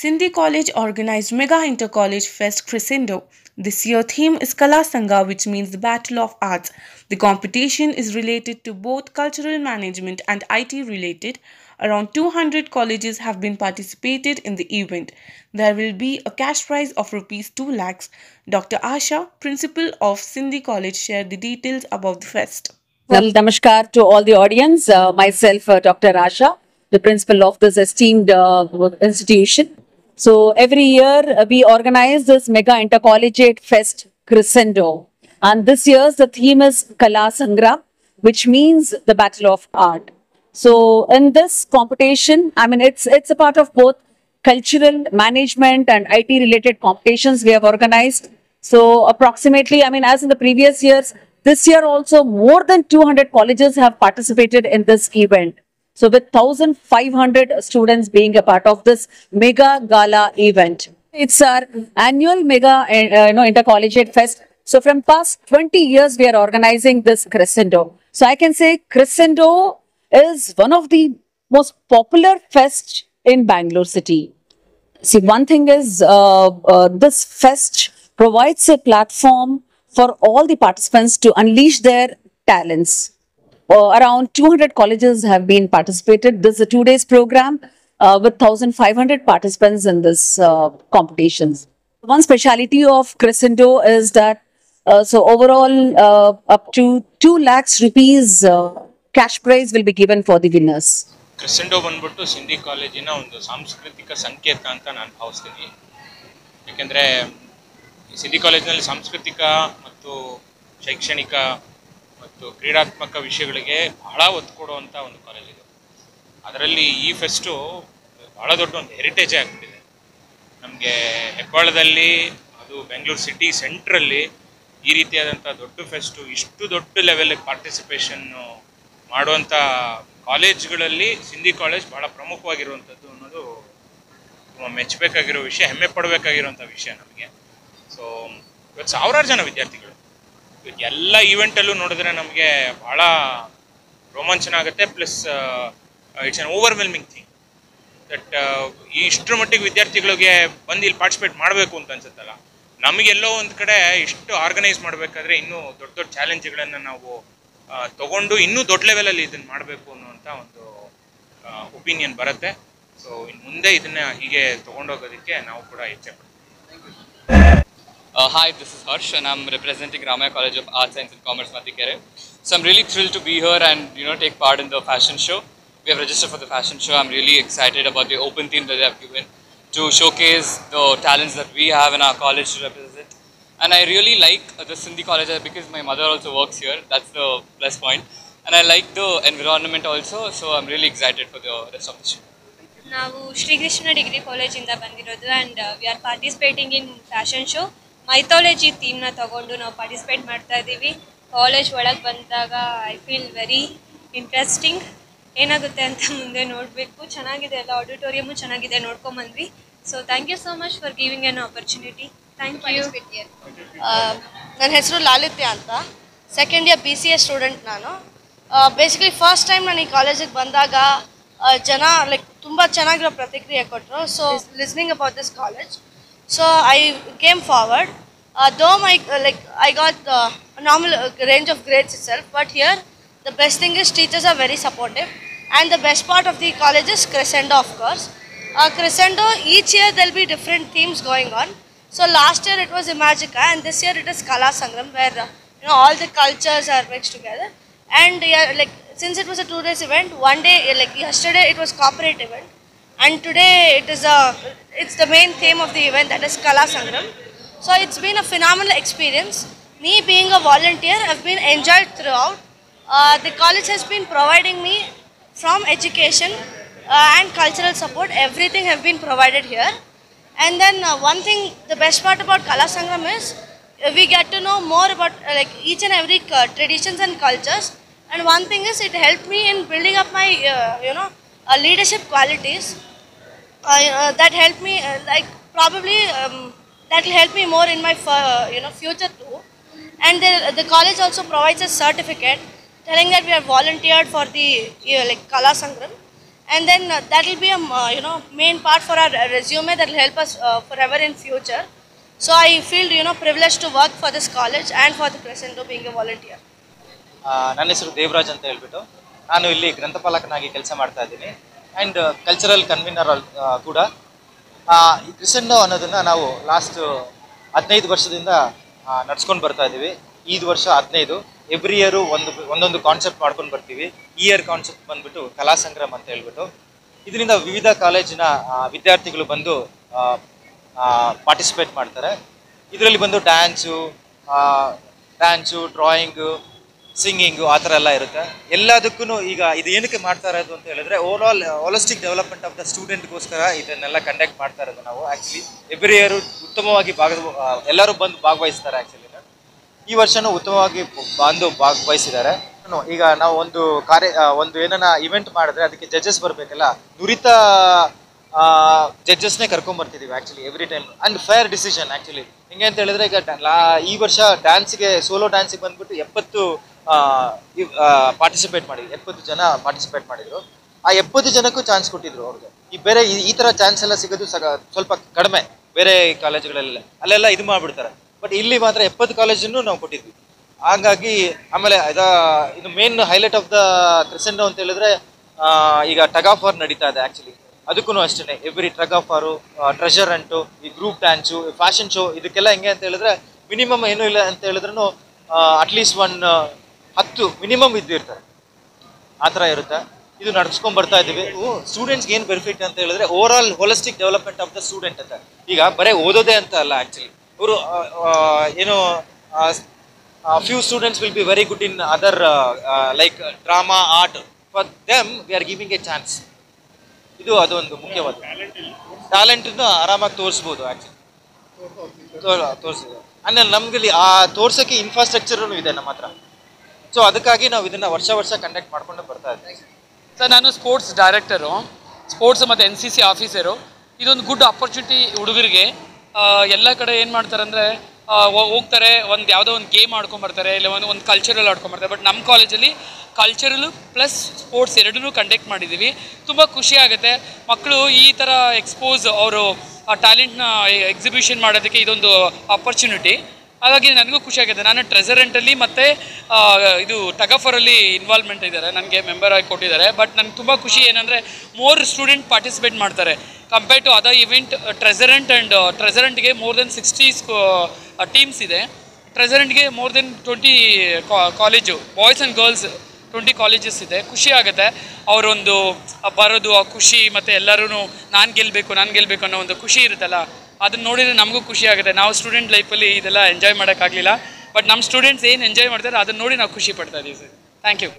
Sindhi College organized Mega Inter-College Fest Crescendo. This year theme is Kala Sangha, which means the Battle of Arts. The competition is related to both cultural management and IT related. Around 200 colleges have been participated in the event. There will be a cash prize of rupees 2 lakhs. Dr. Asha, principal of Sindhi College, shared the details about the fest. Well, namaskar to all the audience. Myself, Dr. Asha, the principal of this esteemed institution. So every year we organize this Mega Intercollegiate Fest Crescendo. And this year's the theme is Kala Sangram, which means the Battle of Art. So in this competition, I mean, it's a part of both cultural management and IT related competitions we have organized. So approximately, I mean, as in the previous years, this year also more than 200 colleges have participated in this event. So with 1,500 students being a part of this mega gala event. It's our annual mega intercollegiate fest. So from past 20 years, we are organizing this Crescendo. So I can say Crescendo is one of the most popular fests in Bangalore city. See, one thing is this fest provides a platform for all the participants to unleash their talents. Around 200 colleges have been participated. This is a 2 days program with 1,500 participants in this competitions. One speciality of Crescendo is that so overall up to 2 lakhs rupees cash prize will be given for the winners. ಕ್ರೆಸೆಂಡೋ ಬಂದ್ಬಿಟ್ಟು ಸಿಂಧಿ ಕಾಲೇಜಿನ ಒಂದು ಸಾಂಸ್ಕೃತಿಕ ಸಂಕೇತ ಅಂತ ನಾನು ಭಾವಿಸ್ತೀನಿ. ಯಾಕೆಂದರೆ ಸಿಂಧಿ ಕಾಲೇಜಿನಲ್ಲಿ ಸಾಂಸ್ಕೃತಿಕ ಮತ್ತು ಶೈಕ್ಷಣಿಕ ಮತ್ತು ಕ್ರೀಡಾತ್ಮಕ ವಿಷಯಗಳಿಗೆ ಬಹಳ ಒತ್ತು ಕೊಡುವಂಥ ಒಂದು ಕಾಲೇಜ್ ಇದು. ಅದರಲ್ಲಿ ಈ ಫೆಸ್ಟು ಭಾಳ ದೊಡ್ಡ ಒಂದು ಹೆರಿಟೇಜೇ ಆಗ್ಬಿಟ್ಟಿದೆ. ನಮಗೆ ಹೆಬ್ಬಾಳದಲ್ಲಿ ಅದು ಬೆಂಗಳೂರು ಸಿಟಿ ಸೆಂಟ್ರಲ್ಲಿ ಈ ರೀತಿಯಾದಂಥ ದೊಡ್ಡ ಫೆಸ್ಟು ಇಷ್ಟು ದೊಡ್ಡ ಲೆವೆಲ್ಗೆ ಪಾರ್ಟಿಸಿಪೇಷನ್ನು ಮಾಡುವಂಥ ಕಾಲೇಜ್ಗಳಲ್ಲಿ ಸಿಂಧಿ ಕಾಲೇಜ್ ಭಾಳ ಪ್ರಮುಖವಾಗಿರುವಂಥದ್ದು ಅನ್ನೋದು ತುಂಬ ಮೆಚ್ಚಬೇಕಾಗಿರೋ ವಿಷಯ, ಹೆಮ್ಮೆ ಪಡಬೇಕಾಗಿರುವಂಥ ವಿಷಯ ನಮಗೆ. ಸೊ ಇವತ್ತು ಸಾವಿರಾರು ಜನ ವಿದ್ಯಾರ್ಥಿಗಳು ಎಲ್ಲ ಈವೆಂಟಲ್ಲೂ ನೋಡಿದ್ರೆ ನಮಗೆ ಭಾಳ ರೋಮಾಂಚನ ಆಗುತ್ತೆ. Plus it's on overwhelming thing that ಇಷ್ಟರ ಮಟ್ಟಿಗೆ ವಿದ್ಯಾರ್ಥಿಗಳಿಗೆ ಬಂದು ಇಲ್ಲಿ ಪಾರ್ಟಿಸಿಪೇಟ್ ಮಾಡಬೇಕು ಅಂತ ಅನ್ಸುತ್ತಲ್ಲ. ನಮಗೆಲ್ಲೋ ಒಂದು ಕಡೆ ಇಷ್ಟು ಆರ್ಗನೈಸ್ ಮಾಡಬೇಕಾದ್ರೆ ಇನ್ನೂ ದೊಡ್ಡ ದೊಡ್ಡ ಚಾಲೆಂಜ್ಗಳನ್ನು ನಾವು ತಗೊಂಡು ಇನ್ನೂ ದೊಡ್ಡ ಲೆವೆಲಲ್ಲಿ ಇದನ್ನು ಮಾಡಬೇಕು ಅನ್ನುವಂಥ ಒಂದು ಒಪಿನಿಯನ್ ಬರುತ್ತೆ. ಸೊ ಇನ್ನು ಮುಂದೆ ಇದನ್ನು ಹೀಗೆ ತೊಗೊಂಡೋಗೋದಕ್ಕೆ ನಾವು ಕೂಡ ಇಚ್ಛೆ ಪಡ್ತೀವಿ. Hi, this is Harsh and I'm representing Ramaya College of Arts, Science and Commerce, Mathikere. So I'm really thrilled to be here and take part in the fashion show. We have registered for the fashion show. I'm really excited about the open theme that they have given to showcase the talents that we have in our college to represent. And I really like the Sindhi College because my mother also works here. That's the plus point. And I like the environment also. So I'm really excited for the rest of the show. ನಾವು Shrikrishna degree ಕಾಲೇಜಿಂದ ಬಂದಿರೋದು and we are participating in fashion show. Mythology ಥೀಮ್ನ ತಗೊಂಡು ನಾವು participate ಮಾಡ್ತಾ ಇದ್ದೀವಿ. College ಒಳಗೆ ಬಂದಾಗ ಐ ಫೀಲ್ ವೆರಿ ಇಂಟ್ರೆಸ್ಟಿಂಗ್. ಏನಾಗುತ್ತೆ ಅಂತ ಮುಂದೆ ನೋಡಬೇಕು. ಚೆನ್ನಾಗಿದೆ, ಎಲ್ಲ ಆಡಿಟೋರಿಯಮು ಚೆನ್ನಾಗಿದೆ, ನೋಡ್ಕೊಂಬಂದ್ವಿ. So thank you so much for giving an opportunity. Thank you. ನನ್ನ ಹೆಸರು ಲಾಲಿತ್ಯ ಅಂತ, ಸೆಕೆಂಡ್ ಇಯರ್ BCA ಸ್ಟೂಡೆಂಟ್ ನಾನು. ಬೇಸಿಕಲಿ ಫಸ್ಟ್ ಟೈಮ್ ನಾನು ಈ ಕಾಲೇಜಿಗೆ ಬಂದಾಗ ಜನ ತುಂಬ ಚೆನ್ನಾಗಿರೋ ಪ್ರತಿಕ್ರಿಯೆ ಕೊಟ್ಟರು. So listening about this college, so I came forward. Though I got the normal range of grades itself, but here the best thing is teachers are very supportive, and the best part of the college is Crescendo, of course. Crescendo, each year there will be different themes going on. So last year it was Imagika, and this year it is Kala Sangram, where all the cultures are mixed together. And since it was a 2 days event, one day yesterday it was corporate event, and today it's the main theme of the event, that is Kala Sangram. So it's been a phenomenal experience. Me being a volunteer, I've been enjoyed throughout. The college has been providing me from education and cultural support. Everything have been provided here. And then one thing, the best part about Kala Sangram is we get to know more about each and every traditions and cultures. And one thing is, it helped me in building up my leadership qualities. That helped me probably that will help me more in my future too. And the college also provides a certificate telling that we have volunteered for the Kala Sangram. and then that will be a main part for our resume that will help us forever in future. So I feel privileged to work for this college and for the Crescendo being a volunteer. ನನ್ನ ಹೆಸರು ದೇವರಾಜ್ ಅಂತ ಹೇಳ್ಬಿಟ್ಟು ನಾನು ಇಲ್ಲಿ ಗ್ರಂಥಪಾಲಕನಾಗಿ ಕೆಲಸ ಮಾಡ್ತಾ ಇದ್ದೀನಿ and cultural convener ಕೂಡ. ಈ ಕ್ರಿಸೆಂಡೋ ಅನ್ನೋದನ್ನು ನಾವು ಲಾಸ್ಟ್ 15 ವರ್ಷದಿಂದ ನಡ್ಸ್ಕೊಂಡು ಬರ್ತಾ ಇದ್ದೀವಿ. ಈ ವರ್ಷ 15. ಎವ್ರಿ ಇಯರು ಒಂದೊಂದು ಕಾನ್ಸೆಪ್ಟ್ ಮಾಡ್ಕೊಂಡು ಬರ್ತೀವಿ. ಈ ಇಯರ್ ಕಾನ್ಸೆಪ್ಟ್ ಬಂದ್ಬಿಟ್ಟು ಕಲಾ ಸಂಗ್ರಾಮ್ ಅಂತ ಹೇಳ್ಬಿಟ್ಟು, ಇದರಿಂದ ವಿವಿಧ ಕಾಲೇಜಿನ ವಿದ್ಯಾರ್ಥಿಗಳು ಬಂದು ಪಾರ್ಟಿಸಿಪೇಟ್ ಮಾಡ್ತಾರೆ. ಇದರಲ್ಲಿ ಬಂದು ಡ್ಯಾನ್ಸು, ಡ್ರಾಯಿಂಗು, ಸಿಂಗಿಂಗು ಆ ಥರ ಎಲ್ಲ ಇರುತ್ತೆ. ಎಲ್ಲದಕ್ಕೂ ಈಗ ಇದು ಏನಕ್ಕೆ ಮಾಡ್ತಾ ಇರೋದು ಅಂತ ಹೇಳಿದ್ರೆ overall holistic development of the ಸ್ಟೂಡೆಂಟ್ಗೋಸ್ಕರ ಇದನ್ನೆಲ್ಲ ಕಂಡಕ್ಟ್ ಮಾಡ್ತಾ ಇರೋದು ನಾವು. ಆ್ಯಕ್ಚುಲಿ ಎವ್ರಿ ಇಯರು ಉತ್ತಮವಾಗಿ ಎಲ್ಲರೂ ಬಂದು ಭಾಗವಹಿಸ್ತಾರೆ. ಆ್ಯಕ್ಚುಲಿ ಈ ವರ್ಷನೂ ಉತ್ತಮವಾಗಿ ಬಂದು ಭಾಗವಹಿಸಿದ್ದಾರೆ. ಈಗ ನಾವು ಒಂದು ಏನನ್ನ ಇವೆಂಟ್ ಮಾಡಿದ್ರೆ ಅದಕ್ಕೆ ಜಡ್ಜಸ್ ಬರಬೇಕಲ್ಲ, ನುರಿತ ಜಡ್ಜಸ್ನೇ ಕರ್ಕೊಂಬರ್ತಿದ್ದೀವಿ actually every time. And fair decision actually. ಹೆಂಗೆ ಅಂತ ಹೇಳಿದ್ರೆ ಈಗ ಈ ವರ್ಷ ಸೋಲೋ ಡ್ಯಾನ್ಸಿಗೆ ಬಂದ್ಬಿಟ್ಟು 70 ಪಾರ್ಟಿಸಿಪೇಟ್ ಮಾಡಿದ್ರು. 70 ಜನ ಪಾರ್ಟಿಸಿಪೇಟ್ ಮಾಡಿದ್ರು. ಆ 70 ಜನಕ್ಕೂ ಚಾನ್ಸ್ ಕೊಟ್ಟಿದ್ರು ಅವ್ರಿಗೆ. ಈ ಥರ ಚಾನ್ಸ್ ಎಲ್ಲ ಸಿಗೋದು ಸ್ವಲ್ಪ ಕಡಿಮೆ ಬೇರೆ ಕಾಲೇಜುಗಳೆಲ್ಲ, ಅಲ್ಲೆಲ್ಲ ಇದು ಮಾಡಿಬಿಡ್ತಾರೆ. ಬಟ್ ಇಲ್ಲಿ ಮಾತ್ರ 70 ಕಾಲೇಜನ್ನು ನಾವು ಕೊಟ್ಟಿದ್ವಿ. ಹಾಗಾಗಿ ಆಮೇಲೆ ಇದು ಮೇನ್ ಹೈಲೈಟ್ ಆಫ್ ದ ಕ್ರಿಸೆಂಡೋ ಅಂತ ಹೇಳಿದ್ರೆ ಈಗ ಟಗ್ ಆಫ್ ವಾರ್ ನಡೀತಾ ಇದೆ ಆ್ಯಕ್ಚುಲಿ. ಅದಕ್ಕೂ ಅಷ್ಟೇ every tug of war, treasure hunt, ಈ ಗ್ರೂಪ್ ಡ್ಯಾನ್ಸು, ಫ್ಯಾಷನ್ ಶೋ, ಇದಕ್ಕೆಲ್ಲ ಹೆಂಗೆ ಅಂತ ಹೇಳಿದ್ರೆ ಮಿನಿಮಮ್ ಏನೂ ಇಲ್ಲ ಅಂತ ಹೇಳಿದ್ರೂ ಅಟ್ಲೀಸ್ಟ್ 10 ಮಿನಿಮಮ್ ಇದ್ದಿರ್ತಾರೆ. ಆ ಥರ ಇರುತ್ತೆ. ಇದು ನಡ್ಸ್ಕೊಂಡು ಬರ್ತಾ ಇದ್ದೀವಿ. ಸ್ಟೂಡೆಂಟ್ಸ್ಗೆ ಏನು ಬೆನಿಫಿಟ್ ಅಂತ ಹೇಳಿದ್ರೆ overall holistic development of the student ಅಂತ. ಈಗ ಬರೀ ಓದೋದೇ ಅಂತ ಅಲ್ಲ ಆ್ಯಕ್ಚುಲಿ. ಅವರು ಏನು few students will be very good in other like drama, art. For them we are giving a chance. ಅದೊಂದು ಮುಖ್ಯವಾದ ಟ್ಯಾಲೆಂಟನ್ನು ಆರಾಮಾಗಿ ತೋರಿಸ್ಬೋದು ಆ್ಯಕ್ಚುಲಿ. ತೋರಿಸಿದೆ ಆಮೇಲೆ ನಮ್ಗೆ ಆ ತೋರ್ಸೋಕ್ಕೆ ಇನ್ಫ್ರಾಸ್ಟ್ರಕ್ಚರೂ ಇದೆ ನಮ್ಮ ಹತ್ರ. ಸೊ ಅದಕ್ಕಾಗಿ ನಾವು ಇದನ್ನು ವರ್ಷ ಕಂಡಕ್ಟ್ ಮಾಡ್ಕೊಂಡು ಬರ್ತಾ ಇದ್ದೀವಿ. ಸರ್, ನಾನು ಸ್ಪೋರ್ಟ್ಸ್ ಡೈರೆಕ್ಟರು, ಸ್ಪೋರ್ಟ್ಸ್ ಮತ್ತು NCC ಆಫೀಸರು. ಇದೊಂದು ಗುಡ್ ಆಪರ್ಚುನಿಟಿ ಹುಡುಗರಿಗೆ. ಎಲ್ಲ ಕಡೆ ಏನು ಮಾಡ್ತಾರೆ ಅಂದರೆ ಹೋಗ್ತಾರೆ, ಯಾವುದೋ ಒಂದು ಗೇಮ್ ಆಡ್ಕೊಂಬರ್ತಾರೆ, ಇಲ್ಲ ಒಂದು ಕಲ್ಚರಲ್ ಆಡ್ಕೊಂಬರ್ತಾರೆ. ಬಟ್ ನಮ್ಮ ಕಾಲೇಜಲ್ಲಿ ಕಲ್ಚರಲು ಪ್ಲಸ್ ಸ್ಪೋರ್ಟ್ಸ್ ಎರಡನ್ನೂ ಕಂಡಕ್ಟ್ ಮಾಡಿದ್ದೀವಿ. ತುಂಬ ಖುಷಿ ಆಗುತ್ತೆ. ಮಕ್ಕಳು ಈ ಥರ ಅವರು ಆ ಟ್ಯಾಲೆಂಟ್ನ ಎಕ್ಸಿಬಿಷನ್ ಮಾಡೋದಕ್ಕೆ ಇದೊಂದು ಆಪರ್ಚುನಿಟಿ. ಹಾಗಾಗಿ ನನಗೂ ಖುಷಿ ಆಗುತ್ತೆ. ನಾನು ಟ್ರೆಸರೆಂಟಲ್ಲಿ ಮತ್ತು ಇದು ಟಗ್ ಆಫ್ ವಾರಲ್ಲಿ ಇನ್ವಾಲ್ವ್ಮೆಂಟ್ ಇದ್ದಾರೆ, ನನಗೆ ಮೆಂಬರ್ ಆಗಿ ಕೊಟ್ಟಿದ್ದಾರೆ. ಬಟ್ ನನಗೆ ತುಂಬ ಖುಷಿ ಏನಂದರೆ ಮೋರ್ ಸ್ಟೂಡೆಂಟ್ ಪಾರ್ಟಿಸಿಪೇಟ್ ಮಾಡ್ತಾರೆ ಕಂಪೇರ್ ಟು ಅದರ್ ಇವೆಂಟ್. ಟ್ರೆಸರೆಂಟ್ಗೆ ಮೋರ್ ದೆನ್ 60 ಟೀಮ್ಸ್ ಇದೆ. ಟ್ರೆಸರೆಂಟ್ಗೆ more than 20 college, boys and girls 20 colleges ಇದೆ. ಖುಷಿ ಆಗುತ್ತೆ ಅವರೊಂದು ಬರೋದು, ಆ ಖುಷಿ, ಮತ್ತು ಎಲ್ಲರೂ ನಾನು ಗೆಲ್ಲಬೇಕು ಅನ್ನೋ ಒಂದು ಖುಷಿ ಇರುತ್ತಲ್ಲ, ಅದನ್ನು ನೋಡಿದರೆ ನಮಗೂ ಖುಷಿ ಆಗುತ್ತೆ. ನಾವು ಸ್ಟೂಡೆಂಟ್ ಲೈಫಲ್ಲಿ ಇದೆಲ್ಲ ಎಂಜಾಯ್ ಮಾಡೋಕ್ಕಾಗಲಿಲ್ಲ. ಬಟ್ ನಮ್ಮ ಸ್ಟೂಡೆಂಟ್ಸ್ ಏನು ಎಂಜಾಯ್ ಮಾಡ್ತಾರೆ ಅದನ್ನು ನೋಡಿ ನಾವು ಖುಷಿ ಪಡ್ತಾ ಇದ್ದೀವಿ sir. Thank you.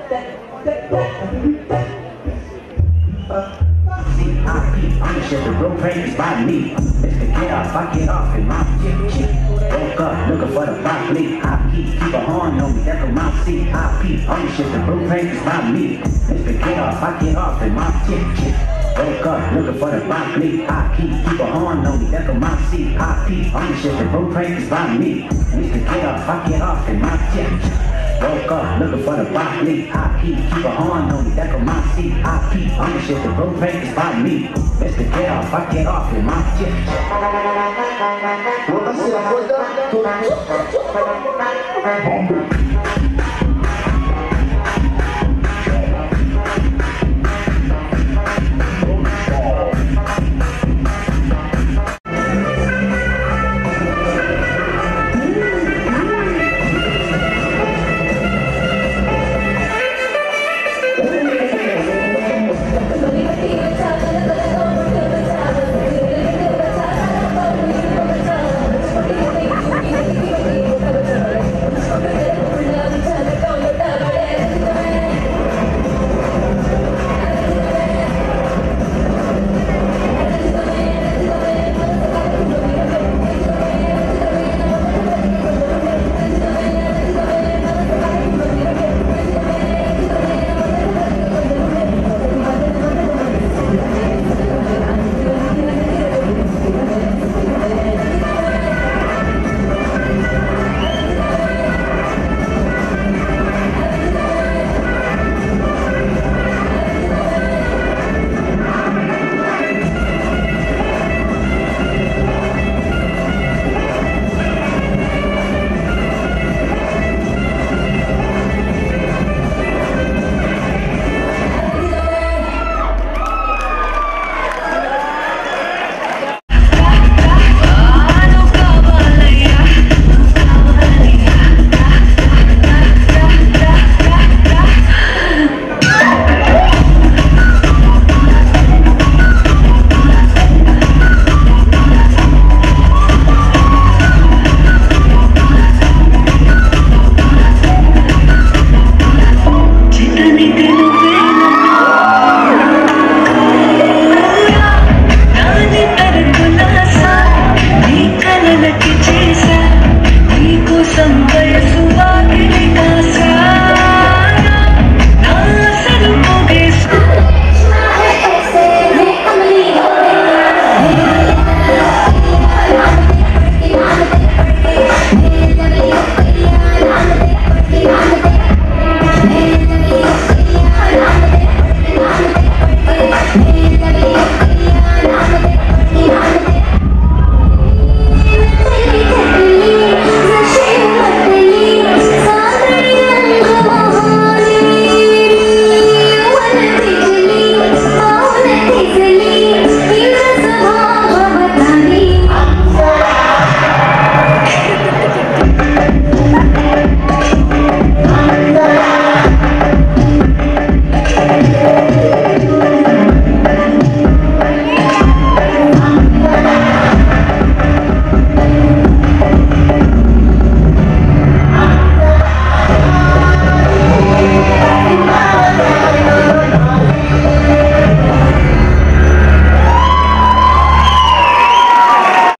Ownership, the road raised by me. It's the get off, I get off in my chick. Woke up looking for the broccoli. I keep a horn on me, that's my seat. I peep, ownership, the road raised by me. It's the get off, I get off in my chick. Woke up looking for the broccoli. I keep a horn on me, that's my seat. I peep, ownership, the road raised by me. It's the get off, I get off in my chick. Woke up looking for the broccoli. I keep a horn on me, that's my seat. I peep, ownership, the road raised by me. It's the get off, I get off in my chick.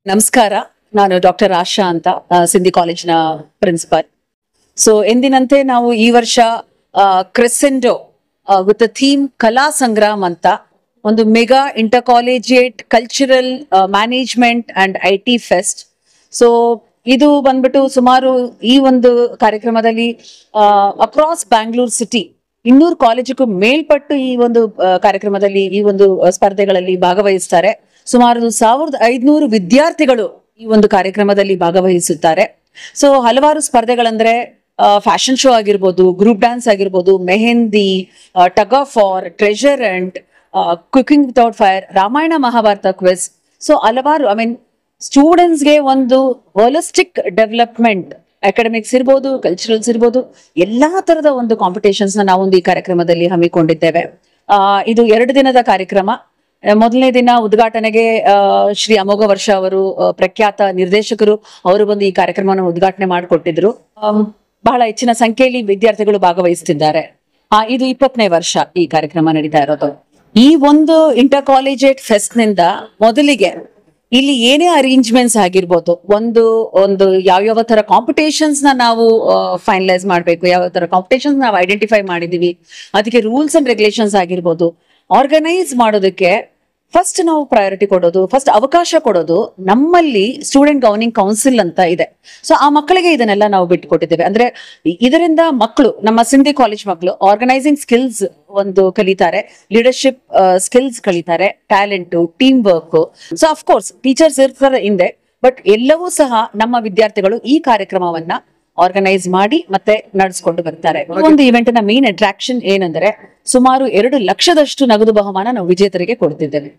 ನಮಸ್ಕಾರ, ನಾನು doctor ಆಶಾ ಅಂತ, ಸಿಂಧಿ ಕಾಲೇಜಿನ principal. So ಎಂದಿನಂತೆ ನಾವು ಈ ವರ್ಷ ಕ್ರೆಸೆಂಡೋ with theme ಕಲಾ ಸಂಗ್ರಾಮ್ ಅಂತ ಒಂದು mega inter collegiate cultural management and IT fest. So ಇದು ಬಂದ್ಬಿಟ್ಟು ಸುಮಾರು ಈ ಒಂದು ಕಾರ್ಯಕ್ರಮದಲ್ಲಿ ಅಕ್ರಾಸ್ ಬ್ಯಾಂಗ್ಳೂರ್ ಸಿಟಿ 200 ಕಾಲೇಜಿಗೂ ಮೇಲ್ಪಟ್ಟು ಈ ಒಂದು ಕಾರ್ಯಕ್ರಮದಲ್ಲಿ ಈ ಒಂದು ಸ್ಪರ್ಧೆಗಳಲ್ಲಿ ಭಾಗವಹಿಸ್ತಾರೆ. ಸುಮಾರು 1500 ವಿದ್ಯಾರ್ಥಿಗಳು ಈ ಒಂದು ಕಾರ್ಯಕ್ರಮದಲ್ಲಿ ಭಾಗವಹಿಸುತ್ತಾರೆ. ಸೊ ಹಲವಾರು ಸ್ಪರ್ಧೆಗಳಂದ್ರೆ ಫ್ಯಾಷನ್ ಶೋ ಆಗಿರ್ಬೋದು, ಗ್ರೂಪ್ ಡ್ಯಾನ್ಸ್ ಆಗಿರ್ಬೋದು, mehndi, tug of war, treasure and, cooking without fire, Ramayana Mahabharata quiz. So ಹಲವಾರು ಸ್ಟೂಡೆಂಟ್ಸ್ಗೆ ಒಂದು ಹೋಲಿಸ್ಟಿಕ್ ಡೆವಲಪ್ಮೆಂಟ್, ಅಕಾಡೆಮಿಕ್ಸ್ ಇರ್ಬೋದು, ಕಲ್ಚರಲ್ಸ್ ಇರ್ಬೋದು, ಎಲ್ಲಾ ತರದ ಒಂದು ಕಾಂಪಿಟೇಷನ್ಸ್ ನಾವೊಂದು ಈ ಕಾರ್ಯಕ್ರಮದಲ್ಲಿ ಹಮ್ಮಿಕೊಂಡಿದ್ದೇವೆ. ಇದು 2 ದಿನದ ಕಾರ್ಯಕ್ರಮ. ಮೊದಲನೇ ದಿನ ಉದ್ಘಾಟನೆಗೆ ಶ್ರೀ ಅಮೋಘ ವರ್ಷ ಅವರು, ಪ್ರಖ್ಯಾತ ನಿರ್ದೇಶಕರು, ಅವರು ಬಂದು ಈ ಕಾರ್ಯಕ್ರಮವನ್ನು ಉದ್ಘಾಟನೆ ಮಾಡಿಕೊಟ್ಟಿದ್ರು. ಬಹಳ ಹೆಚ್ಚಿನ ಸಂಖ್ಯೆಯಲ್ಲಿ ವಿದ್ಯಾರ್ಥಿಗಳು ಭಾಗವಹಿಸುತ್ತಿದ್ದಾರೆ. ಇದು 20ನೇ ವರ್ಷ ಈ ಕಾರ್ಯಕ್ರಮ ನಡೀತಾ ಇರೋದು. ಈ ಒಂದು ಇಂಟರ್ ಕಾಲೇಜೇಟ್ ಫೆಸ್ಟ್ ನಿಂದ ಮೊದಲಿಗೆ ಇಲ್ಲಿ ಏನೇ ಅರೇಂಜ್ಮೆಂಟ್ಸ್ ಆಗಿರ್ಬೋದು, ಒಂದು ಯಾವ ತರ ಕಾಂಪಿಟೇಷನ್ಸ್ ನಾವು ಫೈನಲೈಸ್ ಮಾಡ್ಬೇಕು, ಯಾವ ತರ ಕಾಂಪಿಟೇಷನ್ಸ್ ನಾವು ಐಡೆಂಟಿಫೈ ಮಾಡಿದೀವಿ, ಅದಕ್ಕೆ ರೂಲ್ಸ್ ಅಂಡ್ ರೆಗ್ಯುಲೇಷನ್ಸ್ ಆಗಿರ್ಬೋದು, ಆರ್ಗನೈಸ್ ಮಾಡೋದಕ್ಕೆ ಫಸ್ಟ್ ನಾವು ಪ್ರಯಾರಿಟಿ ಕೊಡೋದು, ಫಸ್ಟ್ ಅವಕಾಶ ಕೊಡೋದು ನಮ್ಮಲ್ಲಿ ಸ್ಟೂಡೆಂಟ್ ಗವರ್ನಿಂಗ್ ಕೌನ್ಸಿಲ್ ಅಂತ ಇದೆ. ಸೊ ಆ ಮಕ್ಕಳಿಗೆ ಇದನ್ನೆಲ್ಲ ನಾವು ಬಿಟ್ಟುಕೊಟ್ಟಿದ್ದೇವೆ. ಅಂದ್ರೆ ಇದರಿಂದ ಮಕ್ಕಳು, ನಮ್ಮ ಸಿಂಧಿ ಕಾಲೇಜ್ ಮಕ್ಕಳು ಆರ್ಗನೈಸಿಂಗ್ ಸ್ಕಿಲ್ಸ್ ಕಲಿತಾರೆ, ಲೀಡರ್ಶಿಪ್ ಸ್ಕಿಲ್ಸ್ ಕಲಿತಾರೆ, talent, team work. So of course teachers ಇರ್ತಾರೆ ಹಿಂದೆ, ಬಟ್ ಎಲ್ಲವೂ ಸಹ ನಮ್ಮ ವಿದ್ಯಾರ್ಥಿಗಳು ಈ ಕಾರ್ಯಕ್ರಮವನ್ನ ಆರ್ಗನೈಸ್ ಮಾಡಿ ಮತ್ತೆ ನಡೆಸ್ಕೊಂಡು ಬರ್ತಾರೆ. ಒಂದು ಇವೆಂಟ್ ನ ಮೇನ್ ಅಟ್ರಾಕ್ಷನ್ ಏನಂದ್ರೆ ಸುಮಾರು 2 ಲಕ್ಷದಷ್ಟು ನಗದು ಬಹುಮಾನ ನಾವು ವಿಜೇತರಿಗೆ ಕೊಡ್ತಿದ್ದೇವೆ.